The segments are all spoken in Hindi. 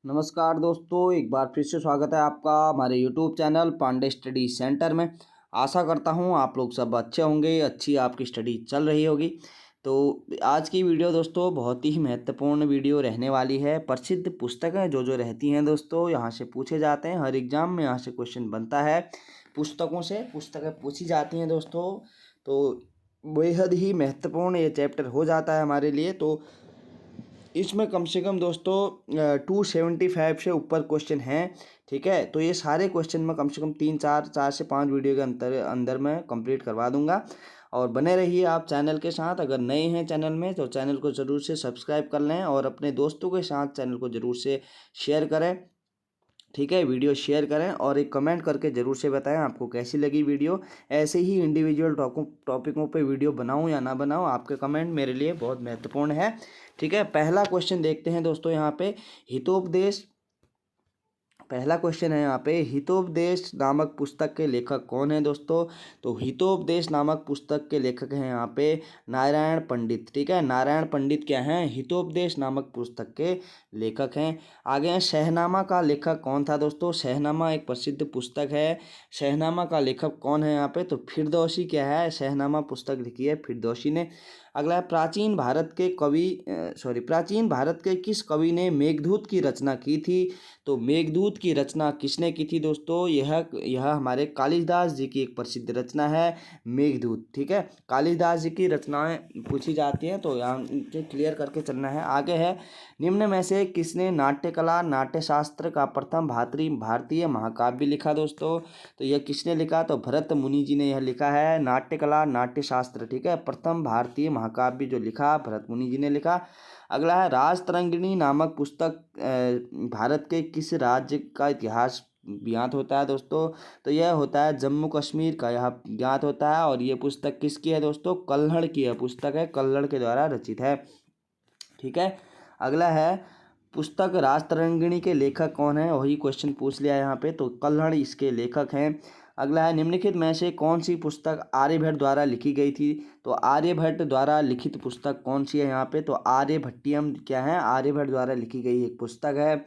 नमस्कार दोस्तों, एक बार फिर से स्वागत है आपका हमारे YouTube channel Pandey study centre में। आशा करता हूँ आप लोग सब अच्छे होंगे, अच्छी आपकी स्टडी चल रही होगी। तो आज की वीडियो दोस्तों बहुत ही महत्वपूर्ण वीडियो रहने वाली है। प्रसिद्ध पुस्तकें जो जो रहती हैं दोस्तों, यहाँ से पूछे जाते हैं, हर एग्जाम में यहाँ से क्वेश्चन बनता है। पुस्तकों से पुस्तकें पूछी जाती हैं दोस्तों, तो बेहद ही महत्वपूर्ण ये चैप्टर हो जाता है हमारे लिए। तो इसमें कम से कम दोस्तों 275 से ऊपर क्वेश्चन हैं। ठीक है, तो ये सारे क्वेश्चन मैं कम से कम 4 से 5 वीडियो के अंदर मैं कंप्लीट करवा दूंगा। और बने रहिए आप चैनल के साथ। अगर नए हैं चैनल में तो चैनल को ज़रूर से सब्सक्राइब कर लें और अपने दोस्तों के साथ चैनल को ज़रूर से शेयर करें। ठीक है, वीडियो शेयर करें और एक कमेंट करके ज़रूर से बताएं आपको कैसी लगी वीडियो। ऐसे ही इंडिविजुअल टॉपिकों पे वीडियो बनाऊं या ना बनाऊं, आपके कमेंट मेरे लिए बहुत महत्वपूर्ण है। ठीक है, पहला क्वेश्चन देखते हैं दोस्तों यहाँ पे। हितोपदेश, पहला क्वेश्चन है यहाँ पे, हितोपदेश नामक पुस्तक के लेखक कौन है दोस्तों? तो हितोपदेश नामक पुस्तक के लेखक हैं यहाँ पे नारायण पंडित। ठीक है, नारायण पंडित क्या हैं? हितोपदेश नामक पुस्तक के लेखक हैं। आगे हैं, शहनामा का लेखक कौन था दोस्तों? शहनामा एक प्रसिद्ध पुस्तक है। शहनामा का लेखक कौन है यहाँ पे? तो फिरदौसी क्या है? शहनामा पुस्तक लिखी है फिरदौसी ने। अगला है, प्राचीन भारत के किस कवि ने मेघदूत की रचना की थी? तो मेघदूत की रचना किसने की थी दोस्तों? यह हमारे कालिदास जी की एक प्रसिद्ध रचना है मेघदूत। ठीक है, कालिदास जी की रचनाएं पूछी जाती हैं, तो यहाँ क्लियर करके चलना है। आगे है, निम्न में से किसने नाट्यकला नाट्यशास्त्र का प्रथम भारतीय महाकाव्य लिखा दोस्तों? तो यह किसने लिखा? तो भरत मुनि जी ने यह लिखा है नाट्यकला नाट्यशास्त्र। ठीक है, प्रथम भारतीय महाकाव्य जो लिखा भरत मुनि जी ने लिखा। अगला है, राजतरंगिणी नामक पुस्तक भारत के किस राज्य का इतिहास ज्ञात होता है दोस्तों? तो यह होता है जम्मू कश्मीर का, यह ज्ञात होता है। और ये पुस्तक किसकी है दोस्तों? कल्हड़ की यह पुस्तक है, कल्हड़ के द्वारा रचित है। ठीक है, अगला है, पुस्तक राजतरंगिणी के लेखक कौन है? वही क्वेश्चन पूछ लिया यहाँ पे, तो कल्हड़ इसके लेखक हैं। अगला है, निम्नलिखित में से कौन सी पुस्तक आर्यभट्ट द्वारा लिखी गई थी? तो आर्यभट्ट द्वारा लिखित पुस्तक कौन सी है यहाँ पे? तो आर्यभट्टियम क्या है? आर्यभट्ट द्वारा लिखी गई एक पुस्तक है।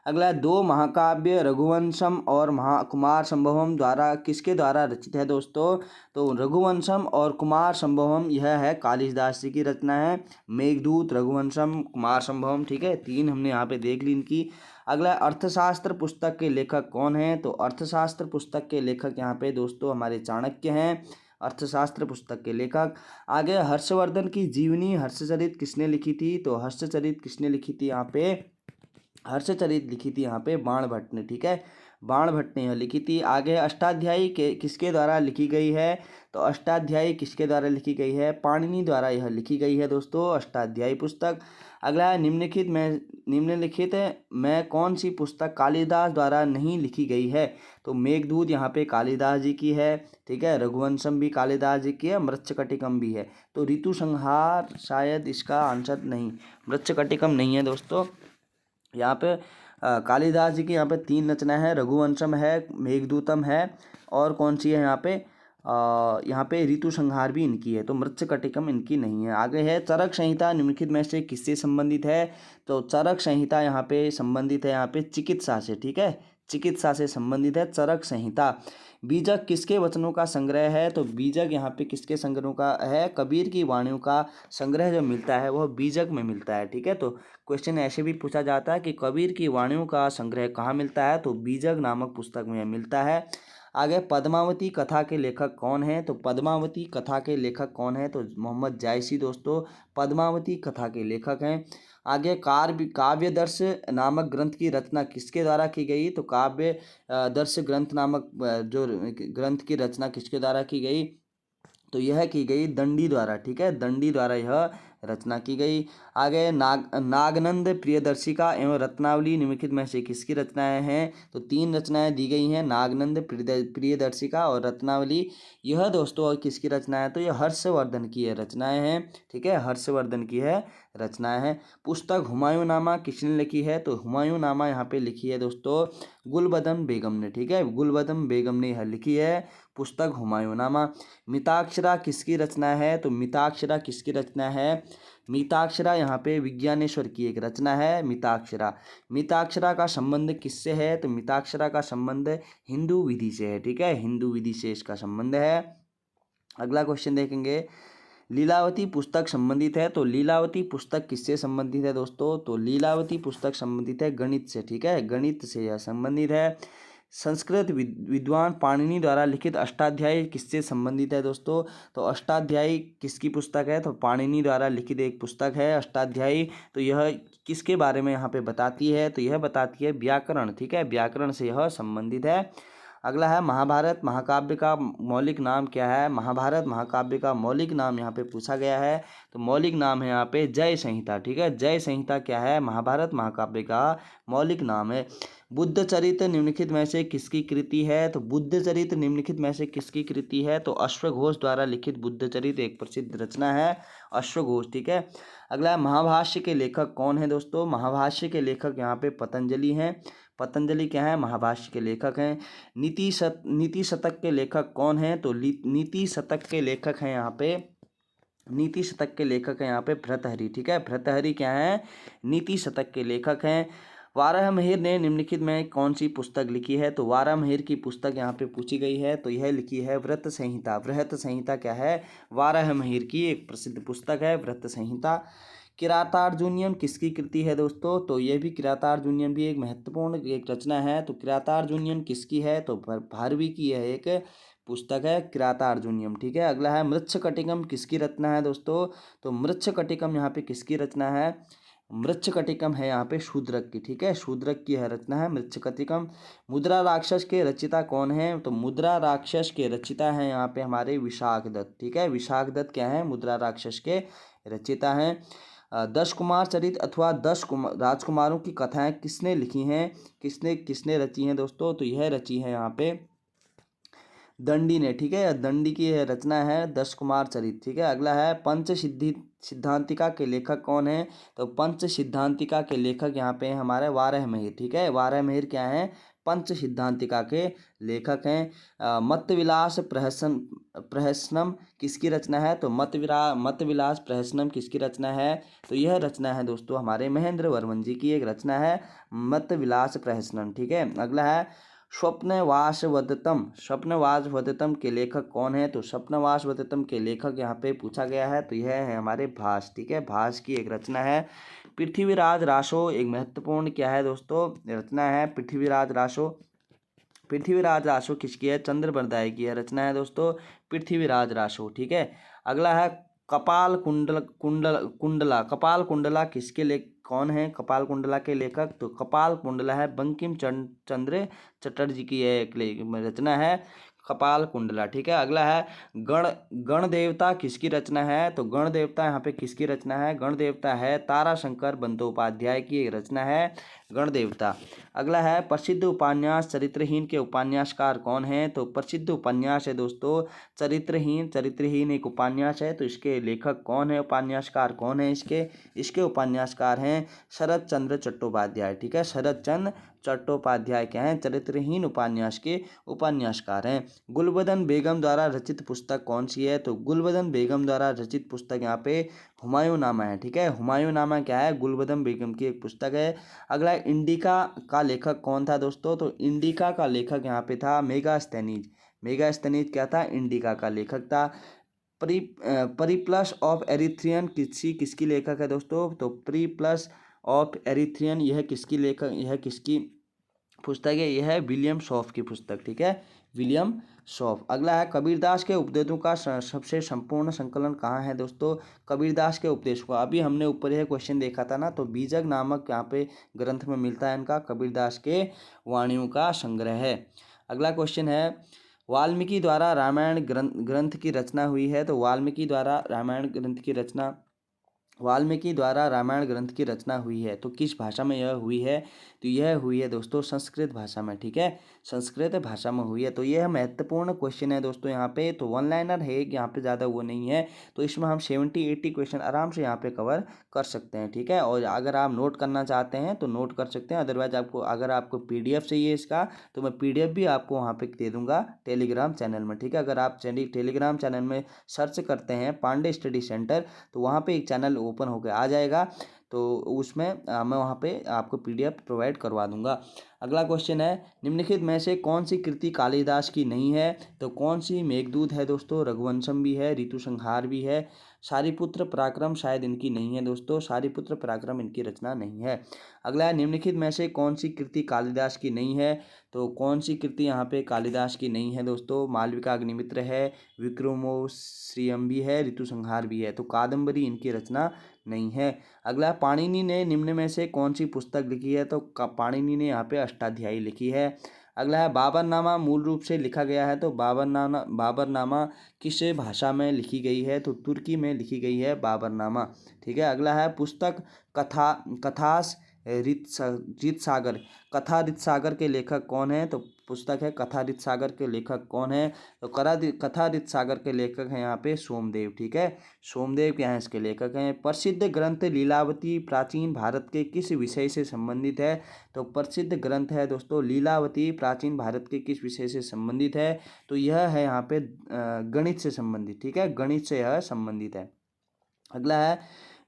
अगला, दो महाकाव्य रघुवंशम और कुमार संभवम द्वारा किसके द्वारा रचित है दोस्तों? तो रघुवंशम और कुमार संभवम यह है कालिदास जी की रचना है। मेघदूत, रघुवंशम, कुमार संभवम। ठीक है, तीन हमने यहाँ पे देख ली इनकी। अगला, अर्थशास्त्र पुस्तक के लेखक कौन है? तो अर्थशास्त्र पुस्तक के लेखक यहाँ पे दोस्तों हमारे चाणक्य हैं, अर्थशास्त्र पुस्तक के लेखक। आगे, हर्षवर्धन की जीवनी हर्षचरित किसने लिखी थी? तो हर्षचरित किसने लिखी थी यहाँ पे? हर्षचरित लिखी थी यहाँ पे बाणभट्ट ने। ठीक है, बाणभट्ट ने यह लिखी थी। आगे, अष्टाध्यायी के किसके द्वारा लिखी गई है? तो अष्टाध्यायी किसके द्वारा लिखी गई है? पाणिनि द्वारा यह लिखी गई है दोस्तों, अष्टाध्यायी पुस्तक। अगला है, निम्नलिखित में कौन सी पुस्तक कालिदास द्वारा नहीं लिखी गई है? तो मेघदूत यहाँ पे कालिदास जी की है। ठीक है, रघुवंशम भी कालिदास जी की है, मृच्छकटिकम भी है। तो ऋतु संहार शायद इसका आंसर नहीं, मृच्छकटिकम नहीं है दोस्तों। यहाँ पे कालिदास जी की यहाँ पे 3 रचना है, रघुवंशम है, मेघदूतम है, और कौन सी है यहाँ पे? यहाँ पे ऋतु संहार भी इनकी है, तो मृच्छकटिकम इनकी नहीं है। आगे है, चरक संहिता निम्नलिखित में से किससे संबंधित है? तो चरक संहिता यहाँ पे संबंधित है यहाँ पे चिकित्सा से। ठीक है, चिकित्सा से संबंधित है चरक संहिता। बीजक किसके वचनों का संग्रह है? तो बीजक यहाँ पे किसके संग्रहों का है? कबीर की वाणियों का संग्रह जो मिलता है वह बीजक में मिलता है। ठीक है, तो क्वेश्चन ऐसे भी पूछा जाता है कि कबीर की वाणियों का संग्रह कहाँ मिलता है? तो बीजक नामक पुस्तक में मिलता है। आगे, पद्मावती कथा के लेखक कौन है? तो पद्मावती कथा के लेखक कौन है? तो मोहम्मद जायसी दोस्तों पद्मावती कथा के लेखक हैं। आगे, काव्यदर्श नामक ग्रंथ की रचना किसके द्वारा की गई? तो काव्य दर्श ग्रंथ नामक जो ग्रंथ की रचना किसके द्वारा की गई? तो यह की गई दंडी द्वारा। ठीक है, दंडी द्वारा यह रचना की गई। आगे, नागनंद प्रियदर्शिका एवं रत्नावली निम्नलिखित में से किसकी रचनाएं हैं? तो 3 रचनाएं दी गई हैं, नागनंद प्रियदर्शिका और रत्नावली। यह दोस्तों किसकी रचना है? तो यह हर्षवर्धन की रचनाएं हैं। ठीक है, हर्षवर्धन की है रचनाएं हैं। पुस्तक हुमायूंनामा किसने लिखी है? तो हुमायूंनामा यहाँ पे लिखी है दोस्तों गुलबदन बेगम ने। ठीक है, गुलबदन बेगम ने यह लिखी है पुस्तक हुमायूंनामा। मिताक्षरा किसकी रचना है? तो मिताक्षरा किसकी रचना है? मिताक्षरा यहाँ पे विज्ञानेश्वर की एक रचना है मिताक्षरा। मिताक्षरा का संबंध किससे है? तो मिताक्षरा का संबंध हिंदू विधि से है, ठीक है, हिंदू विधि से इसका संबंध है। अगला क्वेश्चन देखेंगे, लीलावती पुस्तक संबंधित है, तो लीलावती पुस्तक किससे संबंधित है दोस्तों? तो लीलावती पुस्तक संबंधित है गणित से, ठीक है, गणित से यह संबंधित है। संस्कृत विद्वान पाणिनि द्वारा लिखित अष्टाध्यायी किससे संबंधित है दोस्तों? तो अष्टाध्यायी किसकी पुस्तक है? तो पाणिनि द्वारा लिखित एक पुस्तक है अष्टाध्यायी। तो यह किसके बारे में यहाँ पे बताती है? तो यह बताती है व्याकरण, ठीक है, व्याकरण से यह संबंधित है। अगला है, महाभारत महाकाव्य का मौलिक नाम क्या है? महाभारत महाकाव्य का मौलिक नाम यहाँ पे पूछा गया है, तो मौलिक नाम है यहाँ पे जय संहिता, ठीक है, जय संहिता क्या है? महाभारत महाकाव्य का मौलिक नाम है। बुद्ध चरित निम्नलिखित में से किसकी कृति है? तो बुद्ध चरित निम्नलिखित में से किसकी कृति है? तो अश्वघोष द्वारा लिखित बुद्ध चरित एक प्रसिद्ध रचना है अश्वघोष, ठीक है। अगला है, महाभाष्य के लेखक कौन है दोस्तों? महाभाष्य के लेखक यहाँ पे पतंजलि हैं। पतंजलि क्या है? महाभाष्य के लेखक हैं। नीति शतक के लेखक कौन हैं? तो नीति शतक के लेखक हैं यहाँ पे, नीति शतक के लेखक हैं यहाँ पे भर्तृहरि, ठीक है, भर्तृहरि क्या है? नीति शतक के लेखक हैं। वाराहमिहिर ने निम्नलिखित में कौन सी पुस्तक लिखी है? तो वाराहमिहिर की पुस्तक यहाँ पे पूछी गई है, तो यह लिखी है व्रत संहिता। व्रत संहिता क्या है? वाराहमिहिर की एक प्रसिद्ध पुस्तक है व्रत संहिता। किरातार्जुनीयम किसकी कृति है दोस्तों? तो ये भी किरातार्जुनीयम भी एक महत्वपूर्ण एक रचना है। तो किरातार्जुनीयम किसकी है? तो भारवी की यह एक पुस्तक है किरातार्जुनीयम, ठीक है। अगला है, मृच्छकटिकम किसकी रचना है दोस्तों? तो मृच्छकटिकम यहाँ पे किसकी रचना है? मृच्छकटिकम है यहाँ पे शूद्रक की, ठीक है, शूद्रक की यह रचना है मृच्छकटिकम। मुद्रा राक्षस के रचिता कौन है? तो मुद्रा राक्षस के रचिता है यहाँ पे हमारे विशाखदत्त, ठीक है, विशाखदत्त क्या है? मुद्रा राक्षस के रचिता हैं। 10 कुमार चरित अथवा 10 राजकुमारों की कथाएं किसने लिखी हैं? किसने किसने रची हैं दोस्तों? तो यह रची है यहाँ पे दंडी ने, ठीक है, दंडी की यह रचना है 10 कुमार चरित, ठीक है। अगला है, पंच सिद्धांतिका के लेखक कौन है? तो पंच सिद्धांतिका के लेखक यहाँ पे हमारे वाराहमिहिर, ठीक है, वाराहमिहिर क्या है? पंच सिद्धांतिका के लेखक हैं। मत्तविलास प्रहसनम किसकी रचना है? तो मत्तविलास प्रहसनम किसकी रचना है? तो यह रचना है दोस्तों हमारे महेंद्र वर्मन जी की एक रचना है मत्तविलास प्रहसनम, ठीक है। अगला है, स्वप्नवासवदत्तम के लेखक कौन है? तो स्वप्नवासवदत्तम के लेखक यहाँ पे पूछा गया है, तो यह है हमारे भास, ठीक है, भास की एक रचना है। पृथ्वीराज रासो एक महत्वपूर्ण क्या है दोस्तों? रचना है पृथ्वीराज रासो। पृथ्वीराज रासो किसकी है? चंद्र बरदाई की यह रचना है दोस्तों पृथ्वीराज रासो, ठीक है। अगला है, कपाल कुंडला किसके कौन है कपाल कुंडला के लेखक? तो कपाल कुंडला है बंकिम चंद्र चटर्जी की यह एक रचना है कपाल कुंडला, ठीक है। अगला है, गण देवता किसकी रचना है? तो गण देवता यहाँ पे किसकी रचना है? गण देवता है ताराशंकर बंदोपाध्याय की एक रचना है गण देवता। अगला है, प्रसिद्ध उपन्यास चरित्रहीन के उपन्यासकार कौन है? तो प्रसिद्ध उपन्यास है दोस्तों चरित्रहीन एक उपन्यास है, तो इसके लेखक कौन है? उपन्यासकार कौन है इसके उपन्यासकार हैं शरद चंद्र चट्टोपाध्याय, ठीक है, शरद चंद्र चट्टोपाध्याय क्या हैं? चरित्रहीन उपन्यास के उपन्यासकार हैं। गुलबदन बेगम द्वारा रचित पुस्तक कौन सी है? तो गुलबदन बेगम द्वारा रचित पुस्तक यहाँ पे हुमायूंनामा है, ठीक है, हुमायूंनामा क्या है? गुलबदन बेगम की एक पुस्तक है। अगला, इंडिका का लेखक कौन था दोस्तों? तो इंडिका का लेखक यहाँ पे था मेगास्थनीज क्या था? इंडिका का लेखक था। परिप्लस ऑफ एरिथ्रियन किसकी लेखक है दोस्तों? तो परिप्लस ऑफ एरिथ्रियन यह किसकी पुस्तक है? यह है विलियम शॉफ की पुस्तक, ठीक है, विलियम शॉफ। अगला है, कबीरदास के उपदेशों का सबसे संपूर्ण संकलन कहाँ है दोस्तों? कबीरदास के उपदेश को अभी हमने ऊपर यह क्वेश्चन देखा था ना, तो बीजक नामक यहाँ पे ग्रंथ में मिलता है इनका, कबीरदास के वाणियों का संग्रह है। अगला क्वेश्चन है, वाल्मीकि द्वारा रामायण ग्रंथ की रचना हुई है, तो वाल्मीकि द्वारा रामायण ग्रंथ की रचना हुई है, तो किस भाषा में यह हुई है? तो यह हुई है दोस्तों संस्कृत भाषा में, ठीक है, संस्कृत भाषा में हुई है। तो यह महत्वपूर्ण क्वेश्चन है दोस्तों यहाँ पे, तो वन लाइनर है, यहाँ पे ज़्यादा वो नहीं है, तो इसमें हम 70-80 क्वेश्चन आराम से यहाँ पे कवर कर सकते हैं, ठीक है। और अगर आप नोट करना चाहते हैं तो नोट कर सकते हैं, अदरवाइज अगर आपको PDF चाहिए इसका, तो मैं PDF भी आपको वहाँ पे दे दूँगा टेलीग्राम चैनल में, ठीक है। अगर आप टेलीग्राम चैनल में सर्च करते हैं पांडे स्टडी सेंटर, तो वहाँ पे एक चैनल ओपन होकर आ जाएगा, तो उसमें मैं वहाँ पे आपको PDF प्रोवाइड करवा दूंगा। अगला क्वेश्चन है, निम्नलिखित में से कौन सी कृति कालिदास की नहीं है? तो कौन सी? मेघदूत है दोस्तों, रघुवंशम भी है, ऋतुसंहार भी है, शारिपुत्र पराक्रम शायद इनकी नहीं है दोस्तों, शारिपुत्र पराक्रम इनकी रचना नहीं है। अगला है, निम्नलिखित में से कौन सी कृति कालिदास की नहीं है? तो कौन सी कृति यहाँ पे कालिदास की नहीं है दोस्तों? मालविका अग्निमित्र है, विक्रमोर्वशीयम भी है, ऋतुसंहार भी है, तो कादम्बरी इनकी रचना नहीं है। अगला, पाणिनि ने निम्न में से कौन सी पुस्तक लिखी है? तो पाणिनि ने यहाँ पे अष्टाध्यायी लिखी है। अगला है, बाबरनामा मूल रूप से लिखा गया है, तो बाबरनामा किस भाषा में लिखी गई है? तो तुर्की में लिखी गई है बाबरनामा। ठीक है। अगला है, पुस्तक कथास रीत सागर, कथा रीत सागर के लेखक कौन है? तो पुस्तक है कथा रीत सागर के लेखक कौन है? तो कथा रीत सागर के लेखक हैं यहाँ पे सोमदेव। ठीक है, सोमदेव क्या है इसके लेखक हैं। प्रसिद्ध ग्रंथ लीलावती प्राचीन भारत के किस विषय से संबंधित है? तो प्रसिद्ध ग्रंथ है दोस्तों लीलावती प्राचीन भारत के किस विषय से संबंधित है? तो यह है यहाँ पे गणित से संबंधित। ठीक है, गणित से यह संबंधित है। अगला है,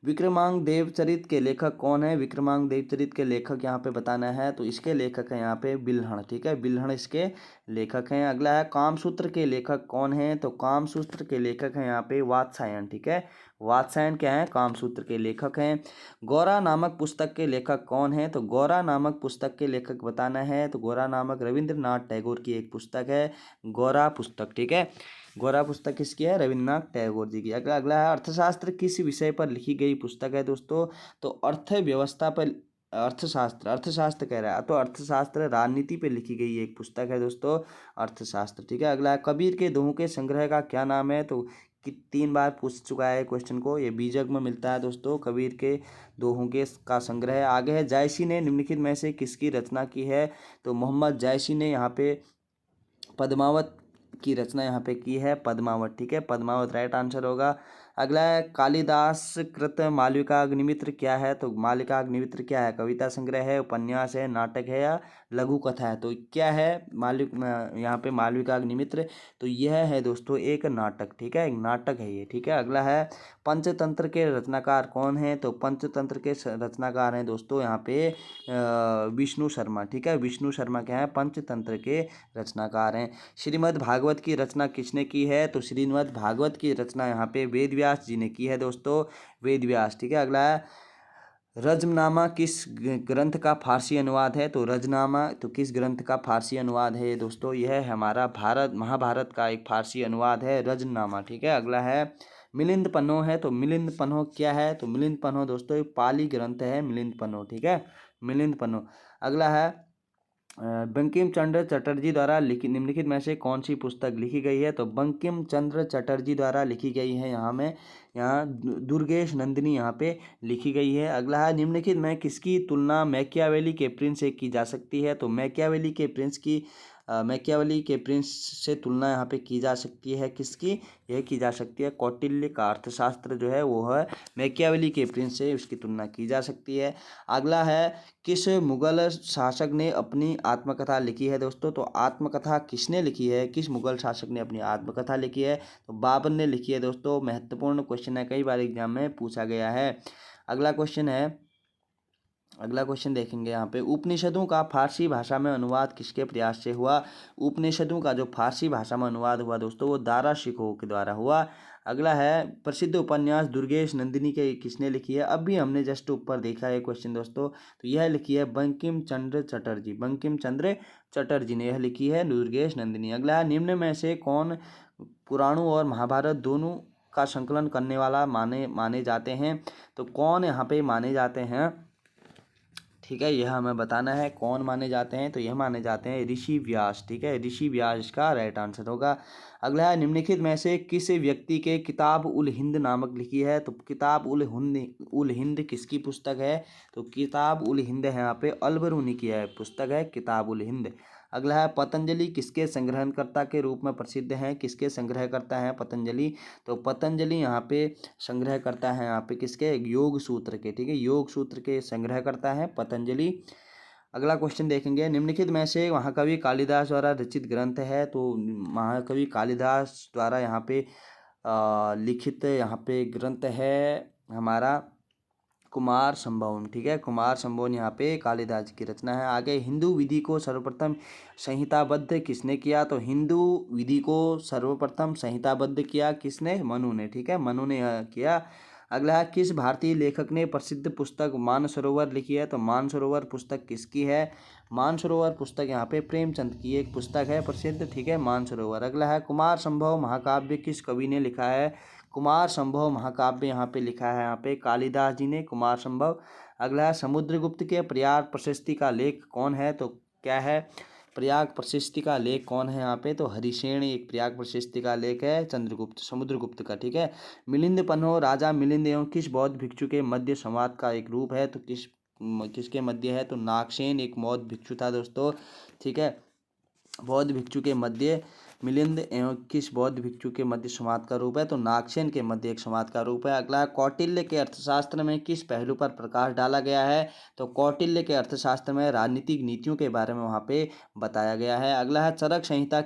विक्रमांक देवचरित के लेखक कौन है? विक्रमांक देवचरित के लेखक यहाँ पे बताना है, तो इसके लेखक हैं यहाँ पे बिल्हण। ठीक है, बिल्हण इसके लेखक हैं। अगला है, कामसूत्र के लेखक कौन है? तो कामसूत्र के लेखक हैं यहाँ पे वात्सायन। ठीक है, वात्सायन क्या है? कामसूत्र के लेखक हैं। गौरा नामक पुस्तक के लेखक कौन है? तो गौरा नामक पुस्तक के लेखक बताना है, तो गौरा नामक रविंद्रनाथ टैगोर की एक पुस्तक है गौरा पुस्तक। ठीक है, गौरा पुस्तक किसकी है? रविन्द्रनाथ टैगोर जी की। अगला है, अर्थशास्त्र किस विषय पर लिखी गई पुस्तक है दोस्तों? तो अर्थव्यवस्था पर, अर्थशास्त्र कह रहा है, तो अर्थशास्त्र राजनीति पे लिखी गई एक पुस्तक है दोस्तों, अर्थशास्त्र। ठीक है। अगला है, कबीर के दोहों के संग्रह का क्या नाम है? तो 3 बार पूछ चुका है क्वेश्चन को, ये बीजक में मिलता है दोस्तों, कबीर के दोहों के का संग्रह। आगे है, जायसी ने निम्नलिखित में से किसकी रचना की है? तो मोहम्मद जायसी ने यहाँ पे पद्मावत की रचना यहाँ पे की है, पद्मावत। ठीक है, पद्मावत राइट आंसर होगा। अगला है, कालिदास कृत मालविका अग्निमित्र क्या है? तो मालविका अग्निमित्र क्या है? कविता संग्रह है, उपन्यास है, नाटक है या लघु कथा है? तो क्या है यहाँ पे मालविका अग्निमित्र? तो यह है दोस्तों एक नाटक। ठीक है, एक नाटक है ये। ठीक है। अगला है, पंचतंत्र के रचनाकार कौन है? तो पंचतंत्र के रचनाकार हैं दोस्तों यहाँ पे विष्णु शर्मा। ठीक है, विष्णु शर्मा क्या है? पंचतंत्र के रचनाकार हैं। श्रीमद् भागवत की रचना किसने की है? तो श्रीमद् भागवत की रचना यहाँ पे वेद व्यास जी ने की है दोस्तों, वेद व्यास। ठीक है। अगला है, रजमनामा किस ग्रंथ का फारसी अनुवाद है? तो रजनामा तो किस ग्रंथ का फारसी अनुवाद है दोस्तों? यह है हमारा महाभारत का एक फारसी अनुवाद है रजनामा। ठीक है। अगला है, मिलिंद पन्हो है, तो मिलिंद पन्हो क्या है? तो मिलिंद पन्हो दोस्तों एक पाली ग्रंथ है मिलिंद पन्हो। ठीक है, मिलिंद पन्हो। अगला है, बंकिम चंद्र चटर्जी द्वारा निम्नलिखित में से कौन सी पुस्तक लिखी गई है? तो बंकिम चंद्र चटर्जी द्वारा लिखी गई है यहाँ दुर्गेश नंदिनी यहाँ पे लिखी गई है। अगला है, निम्नलिखित में किसकी तुलना मैकियावेली के प्रिंस से की जा सकती है? तो मैकियावेली के प्रिंस से तुलना यहाँ पे की जा सकती है किसकी? यह की जा सकती है कौटिल्य का अर्थशास्त्र जो है वो है मैकियावेली के प्रिंस से उसकी तुलना की जा सकती है। अगला है, किस मुगल शासक ने अपनी आत्मकथा लिखी है दोस्तों? तो आत्मकथा किसने लिखी है? किस मुगल शासक ने अपनी आत्मकथा लिखी है? तो बाबर ने लिखी है दोस्तों। महत्वपूर्ण क्वेश्चन है, कई बार एग्जाम में पूछा गया है। अगला क्वेश्चन देखेंगे यहाँ पे, उपनिषदों का फारसी भाषा में अनुवाद किसके प्रयास से हुआ? उपनिषदों का जो फारसी भाषा में अनुवाद हुआ दोस्तों वो दारा शिकोह के द्वारा हुआ। अगला है, प्रसिद्ध उपन्यास दुर्गेश नंदिनी के किसने लिखी है? अभी हमने जस्ट ऊपर देखा है क्वेश्चन दोस्तों, तो यह लिखी है बंकिम चंद्र चटर्जी ने यह लिखी है दुर्गेश नंदिनी। अगला है, निम्न में से कौन पुराणों और महाभारत दोनों का संकलन करने वाला माने जाते हैं? तो कौन यहाँ पे माने जाते हैं? ठीक है, यह हमें बताना है कौन माने जाते हैं। तो यह माने जाते हैं ऋषि व्यास। ठीक है, ऋषि व्यास इसका राइट आंसर होगा। अगला है, निम्नलिखित में से किस व्यक्ति के किताब उल हिंद नामक लिखी है? तो किताब उल हिंद किसकी पुस्तक है? तो किताब उल हिंद है यहाँ पे अलबरूनी की है पुस्तक है किताब उल हिंद। अगला है, पतंजलि किसके संग्रहणकर्ता के रूप में प्रसिद्ध हैं? किसके संग्रहकर्ता हैं पतंजलि? तो पतंजलि यहाँ पे संग्रह करता है यहाँ पे किसके? योग सूत्र के। ठीक है, योग सूत्र के संग्रह करता है पतंजलि। अगला क्वेश्चन देखेंगे, निम्नलिखित में से महाकवि कालिदास द्वारा रचित ग्रंथ है? तो महाकवि कालिदास द्वारा यहाँ पे लिखित यहाँ पे ग्रंथ है हमारा कुमार संभवम, ठीक है, कुमार संभवम यहाँ पे कालिदास जी की रचना है। आगे हिंदू विधि को सर्वप्रथम संहिताबद्ध किसने किया? तो हिंदू विधि को सर्वप्रथम संहिताबद्ध किया किसने? मनु ने, ठीक है, मनु ने यह किया। अगला है किस भारतीय लेखक ने प्रसिद्ध पुस्तक मानसरोवर लिखी है? तो मानसरोवर पुस्तक किसकी है? मानसरोवर पुस्तक यहाँ पे प्रेमचंद की एक पुस्तक है प्रसिद्ध, ठीक है, मानसरोवर। अगला है कुमार संभव महाकाव्य किस कवि ने लिखा है? कुमार संभव महाकाव्य यहाँ पे लिखा है यहाँ पे कालिदास जी ने, कुमार संभव। अगला है समुद्रगुप्त के प्रयाग प्रशस्ति का लेख कौन है? तो क्या है? प्रयाग प्रशस्ति का लेख कौन है यहाँ पे? तो हरिशेन एक प्रयाग प्रशस्ति का लेख है चंद्रगुप्त समुद्रगुप्त का, ठीक है। मिलिंद पन्हो राजा मिलिंद एवं किस बौद्ध भिक्षु के मध्य संवाद का एक रूप है? तो किसके मध्य है? तो नागसेन एक बौद्ध भिक्षु था दोस्तों, ठीक है। बौद्ध भिक्षु के मध्य मिलिंद एवं किस बौद्ध भिक्षु के मध्य संवाद का रूप है? तो नागसेन के मध्य एक संवाद का रूप है। अगला कौटिल्य के अर्थशास्त्र में किस पहलू पर प्रकाश डाला गया है? तो कौटिल्य के अर्थशास्त्र में राजनीतिक नीतियों के बारे में वहाँ पे बताया गया है। अगला है चरक संहिता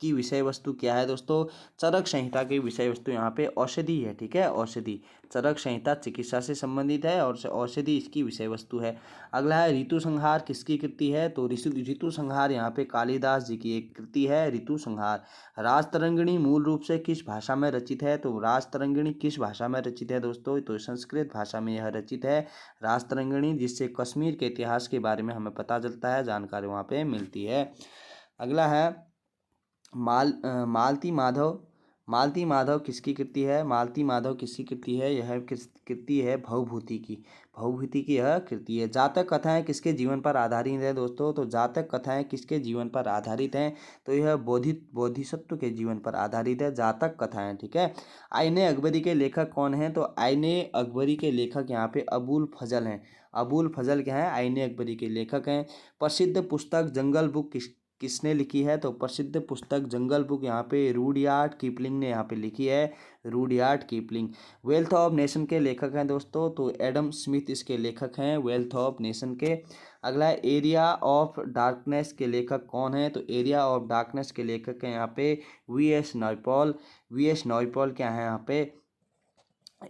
की विषय वस्तु क्या है दोस्तों? चरक संहिता की विषय वस्तु यहाँ पे औषधि है, ठीक है, औषधि। चरक संहिता चिकित्सा से संबंधित है और औषधि इसकी विषय वस्तु है। अगला है ऋतु संहार किसकी कृति है? तो ऋतु संहार यहाँ पे कालिदास जी की एक कृति है, ऋतु संहार। राजतरंगिणी मूल रूप से किस भाषा में रचित है? तो राजतरंगिणी किस भाषा में रचित है दोस्तों? तो संस्कृत भाषा में यह रचित है राजतरंगिणी, जिससे कश्मीर के इतिहास के बारे में हमें पता चलता है, जानकारी वहाँ पे मिलती है। अगला है मालती माधव। मालती माधव किसकी कृति है? मालती माधव किसकी कृति है? यह कृति है भवभूति की, भवभूति की यह कृति है। जातक कथाएं किसके जीवन पर आधारित है दोस्तों? तो जातक कथाएं किसके जीवन पर आधारित हैं? तो यह बोधिसत्व के जीवन पर आधारित है जातक कथाएं, ठीक है। आईने अकबरी के लेखक कौन हैं? तो आईने अकबरी के लेखक यहाँ पे अबुल फजल हैं। अबुल फजल क्या है? आईने अकबरी के लेखक हैं। प्रसिद्ध पुस्तक जंगल बुक किसने लिखी है? तो प्रसिद्ध पुस्तक जंगल बुक यहाँ पे रूडयार्ड किपलिंग ने यहाँ पे लिखी है, Rudyard Kipling. Wealth of nation के लेखक हैं दोस्तों, तो एडम स्मिथ इसके लेखक हैं, वेल्थ ऑफ नेशन के। अगला है एरिया ऑफ डार्कनेस के लेखक कौन है? तो एरिया ऑफ डार्कनेस के लेखक हैं यहाँ पे वी.एस. नायपॉल। वी.एस. नायपॉल क्या है यहाँ पे?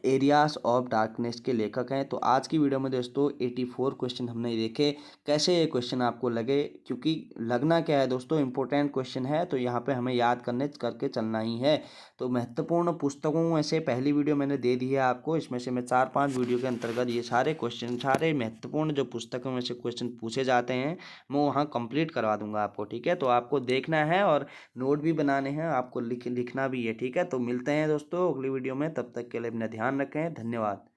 एरियाज ऑफ डार्कनेस के लेखक हैं। तो आज की वीडियो में दोस्तों 84 क्वेश्चन हमने देखे। कैसे ये क्वेश्चन आपको लगे? क्योंकि लगना क्या है दोस्तों, इंपॉर्टेंट क्वेश्चन है, तो यहाँ पे हमें याद करके चलना ही है। तो महत्वपूर्ण पुस्तकों में से पहली वीडियो मैंने दे दी है आपको, इसमें से मैं 4-5 वीडियो के अंतर्गत ये सारे क्वेश्चन, सारे महत्वपूर्ण जो पुस्तकों में से क्वेश्चन पूछे जाते हैं मैं वहाँ कंप्लीट करवा दूंगा आपको, ठीक है। तो आपको देखना है और नोट भी बनाने हैं, आपको लिखना भी है, ठीक है। तो मिलते हैं दोस्तों अगली वीडियो में, तब तक के लिए अपना ध्यान रखें, धन्यवाद।